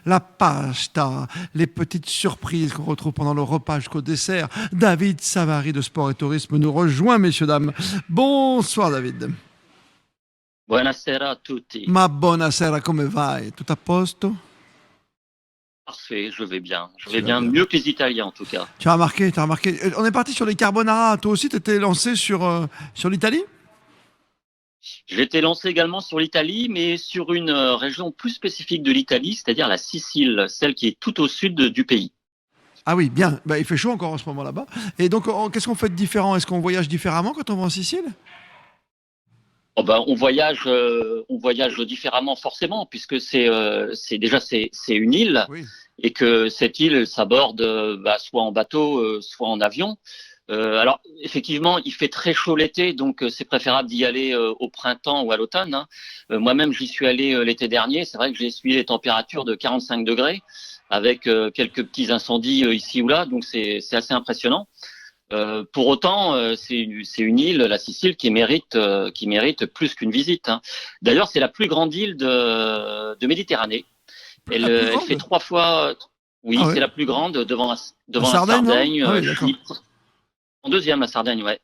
la pasta, les petites surprises qu'on retrouve pendant le repas jusqu'au dessert. David Savary de Sport et Tourisme nous rejoint, messieurs, dames. Bonsoir David. Buonasera a tutti. Ma buonasera, come vai? Tout a posto? Parfait, je vais bien. Je Tu vais vas bien, bien. mieux que les Italiens en tout cas. Tu as remarqué, tu as remarqué. On est parti sur les carbonara. Toi aussi, tu étais lancé sur l'Italie? J'ai été lancé également sur l'Italie, mais sur une région plus spécifique de l'Italie, c'est-à-dire la Sicile, celle qui est tout au sud du pays. Ah oui, bien. Bah, il fait chaud encore en ce moment là-bas. Et donc, qu'est-ce qu'on fait de différent? Est-ce qu'on voyage différemment quand on va en Sicile? Oh ben, on voyage différemment forcément, puisque c'est une île Oui. et que cette île elle s'aborde soit en bateau, soit en avion. Alors effectivement, il fait très chaud l'été, donc c'est préférable d'y aller au printemps ou à l'automne, hein. Moi-même, j'y suis allé l'été dernier. C'est vrai que j'ai essuyé les températures de 45 degrés avec quelques petits incendies ici ou là, donc c'est assez impressionnant. Pour autant, c'est une île, la Sicile, qui mérite plus qu'une visite, hein. D'ailleurs, c'est la plus grande île de Méditerranée. La plus Elle fait grande? trois fois, Ah oui, ouais. c'est la plus grande La devant la Sardaigne, non? Sardaigne, Ah oui, d'accord. Chypre. En deuxième, la Sardaigne, ouais.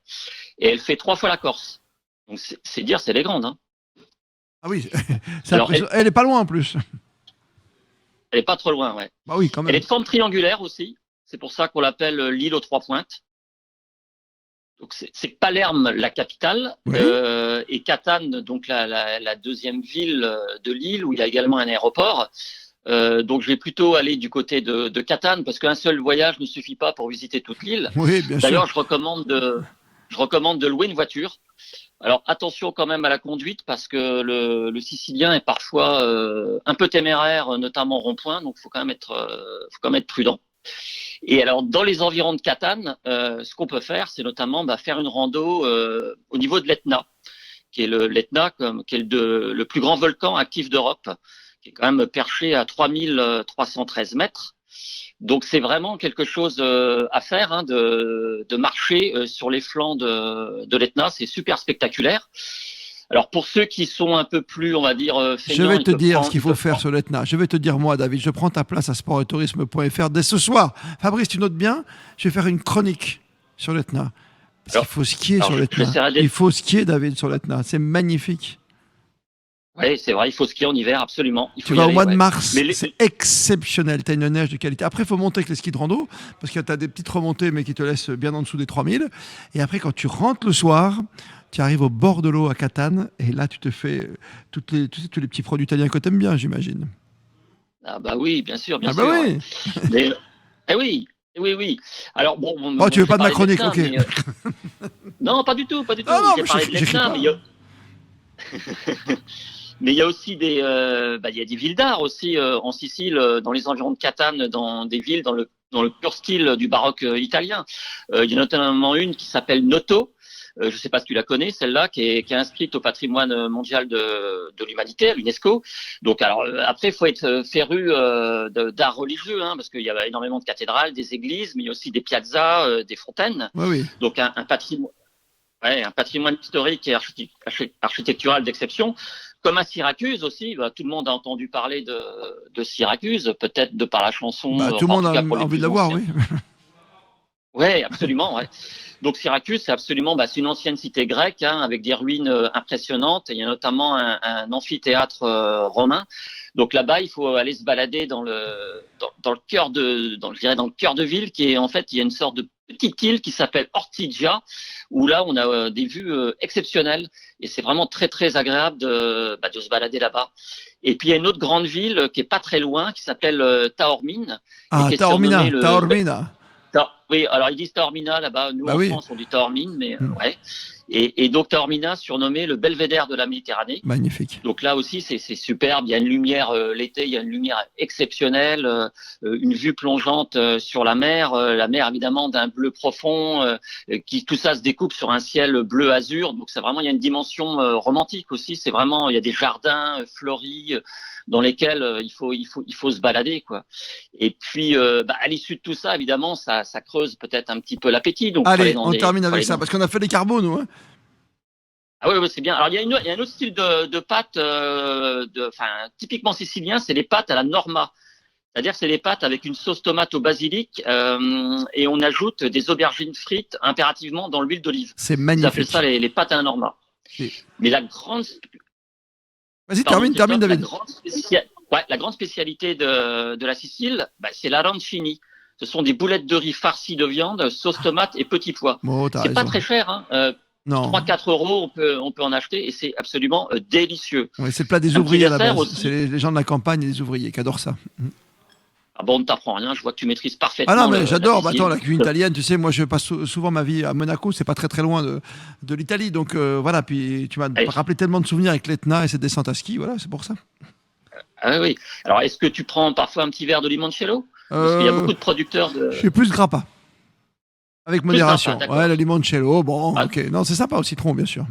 Et elle fait trois fois la Corse. Donc c'est dire, c'est les grandes, hein. Ah oui, c'est Alors impressionnant. Elle est pas loin en plus. elle est pas trop loin, ouais. Bah oui, quand Elle est même. de forme triangulaire aussi. C'est pour ça qu'on l'appelle l'île aux trois pointes. Donc c'est Palerme la capitale Oui. et Catane donc la deuxième ville de l'île où il y a également un aéroport. Donc je vais plutôt aller du côté de Catane parce qu'un seul voyage ne suffit pas pour visiter toute l'île. Oui, bien sûr. D'ailleurs je recommande de louer une voiture. Alors attention quand même à la conduite parce que le Sicilien est parfois un peu téméraire, notamment au rond-point, donc faut quand même être prudent. Et alors, dans les environs de Catane, ce qu'on peut faire, c'est notamment faire une rando au niveau de l'Etna, qui est l'Etna, qui est le plus grand volcan actif d'Europe, qui est quand même perché à 3313 mètres. Donc, c'est vraiment quelque chose à faire, hein, de marcher sur les flancs de l'Etna. C'est super spectaculaire. Alors, pour ceux qui sont un peu plus, on va dire, Je feignants, vais te dire ce qu'il ils faut peuvent faire prendre. sur l'Etna. Je vais te dire, moi, David, je prends ta place à sportetourisme.fr dès ce soir. Fabrice, tu notes bien? Je vais faire une chronique sur l'Etna. Parce qu'il Alors, faut skier alors sur l'Etna. j'essaierai Il d'être. faut skier, David, sur l'Etna. C'est magnifique. Oui, c'est vrai, il faut skier en hiver, absolument. Il Tu faut y vas au aller, mois de ouais. mars, Mais c'est exceptionnel. Tu as une neige de qualité. Après, il faut monter avec les skis de rando, parce que tu as des petites remontées, mais qui te laissent bien en dessous des 3000. Et après, quand tu rentres le soir, tu arrives au bord de l'eau à Catane, et là, tu te fais tous les petits produits italiens que tu aimes bien, j'imagine. ah bah oui, bien Ah bah sûr, ouais. oui. Mais oui, oui, oui. Alors Oh, tu veux j'ai pas de ma parlé de chronique, l'Etna, ok. mais non, pas du tout, pas du Non, tout. non, J'ai mais parlé de j'ai cru l'Etna, pas. mais il y a aussi il y a des villes d'art aussi en Sicile, dans les environs de Catane, dans des villes dans le pur style du baroque italien. Il y a notamment une qui s'appelle Noto. Je ne sais pas si tu la connais, celle-là, qui est inscrite au patrimoine mondial de l'humanité, à l'UNESCO. Donc, alors après, il faut être féru d'art religieux, hein, parce qu'il y a énormément de cathédrales, des églises, mais il y a aussi des piazzas, des fontaines. Oui, oui. Donc, un patrimoine historique et architectural d'exception. Comme à Syracuse aussi, tout le monde a entendu parler de Syracuse, peut-être de par la chanson, Bah, tout le enfin en monde tout a cas pour les envie de plus la voir, anciens. oui. Ouais, absolument. Ouais. Donc Syracuse, c'est absolument, c'est une ancienne cité grecque, hein, avec des ruines impressionnantes. Il y a notamment un amphithéâtre romain. Donc là-bas, il faut aller se balader dans le cœur je dirais dans le cœur de ville, qui est en fait, il y a une sorte de petite île qui s'appelle Ortigia, où là, on a des vues exceptionnelles, et c'est vraiment très très agréable de se balader là-bas. Et puis il y a une autre grande ville qui est pas très loin, qui s'appelle Taormine, et Ah, qui est surnommée Taormina. Oui, alors ils disent Taormina là-bas. Nous, Bah en oui. France, on dit Taormine, mais Hmm. ouais. Et donc Taormina, surnommé le belvédère de la Méditerranée. Magnifique. Donc là aussi, c'est superbe. Il y a une lumière l'été, il y a une lumière exceptionnelle, une vue plongeante sur la mer évidemment d'un bleu profond, qui tout ça se découpe sur un ciel bleu azur. Donc c'est vraiment, il y a une dimension romantique aussi. C'est vraiment, il y a des jardins fleuris dans lesquels il faut se balader, quoi. Et puis à l'issue de tout ça, évidemment, ça creuse peut-être un petit peu l'appétit. Donc Allez, on termine avec ça, parce qu'on a fait les carbos, nous, hein. Ah oui, oui, c'est bien. Alors il y a un autre style de pâtes, typiquement sicilien, c'est les pâtes à la Norma. C'est-à-dire que c'est les pâtes avec une sauce tomate au basilic et on ajoute des aubergines frites impérativement dans l'huile d'olive. C'est Ils appellent ça magnifique. les pâtes à la Norma. Et- Mais la grande, Vas-y, pardon, termine, Christophe, David. la grande spécialité de la Sicile, bah, c'est l'arancini. Ce sont des boulettes de riz farcies de viande, sauce tomate et petits pois. Bon, t'as C'est pas raison. très cher, hein. Non. 3-4 euros, on peut en acheter et c'est absolument délicieux. Ouais, c'est le plat des Un petit ouvriers à la dessert base. C'est aussi. les gens de la campagne et les ouvriers qui adorent ça. Ah bon, on ne t'apprend rien, je vois que tu maîtrises Ah non, parfaitement mais la j'adore. Bah, attends, Sicile. la cuisine italienne, tu sais, moi je passe souvent ma vie à Monaco, c'est pas très très loin de l'Italie. Donc voilà, puis tu m'as Allez. rappelé tellement de souvenirs avec l'Etna et cette descente à ski, voilà, c'est pour ça. Ah oui. Alors, est-ce que tu prends parfois un petit verre de limoncello? Parce qu'il y a Euh, beaucoup de producteurs je de suis plus grappa, avec plus grappa, modération. Ouais, d'accord. le limoncello, bon, Ah, ok. Non, c'est sympa au citron, bien sûr.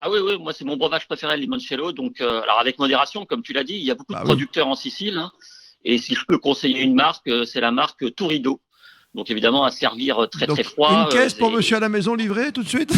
ah oui, oui, moi c'est mon breuvage préféré, le limoncello. Donc, alors avec modération, comme tu l'as dit, il y a beaucoup de Bah oui. producteurs en Sicile, hein. Et si je peux conseiller une marque, c'est la marque Turido. Donc évidemment à servir très très Donc, une froid. caisse pour monsieur à la maison livrée tout de suite.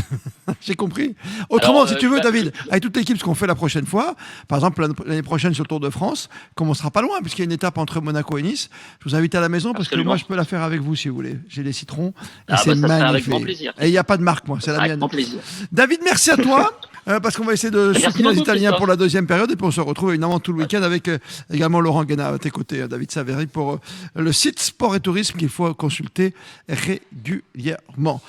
J'ai compris. Autrement, Alors, si tu veux, David, avec toute l'équipe, ce qu'on fait la prochaine fois, par exemple l'année prochaine sur le Tour de France, comme on sera pas loin, puisqu'il y a une étape entre Monaco et Nice, je vous invite à la maison parce que moi, absolument. je peux la faire avec vous si vous voulez. J'ai les citrons et Ah c'est bah ça serait avec grand magnifique. plaisir, Et il n'y a Christophe. pas de marque, moi, Ça c'est la serait avec mienne. grand plaisir. David, merci à toi. Parce qu'on va essayer de Merci soutenir les beaucoup, Italiens pour Christophe. la deuxième période et puis on se retrouve évidemment tout le week-end avec également Laurent Guénat à tes côtés, David Savary, pour le site Sport et Tourisme qu'il faut consulter régulièrement.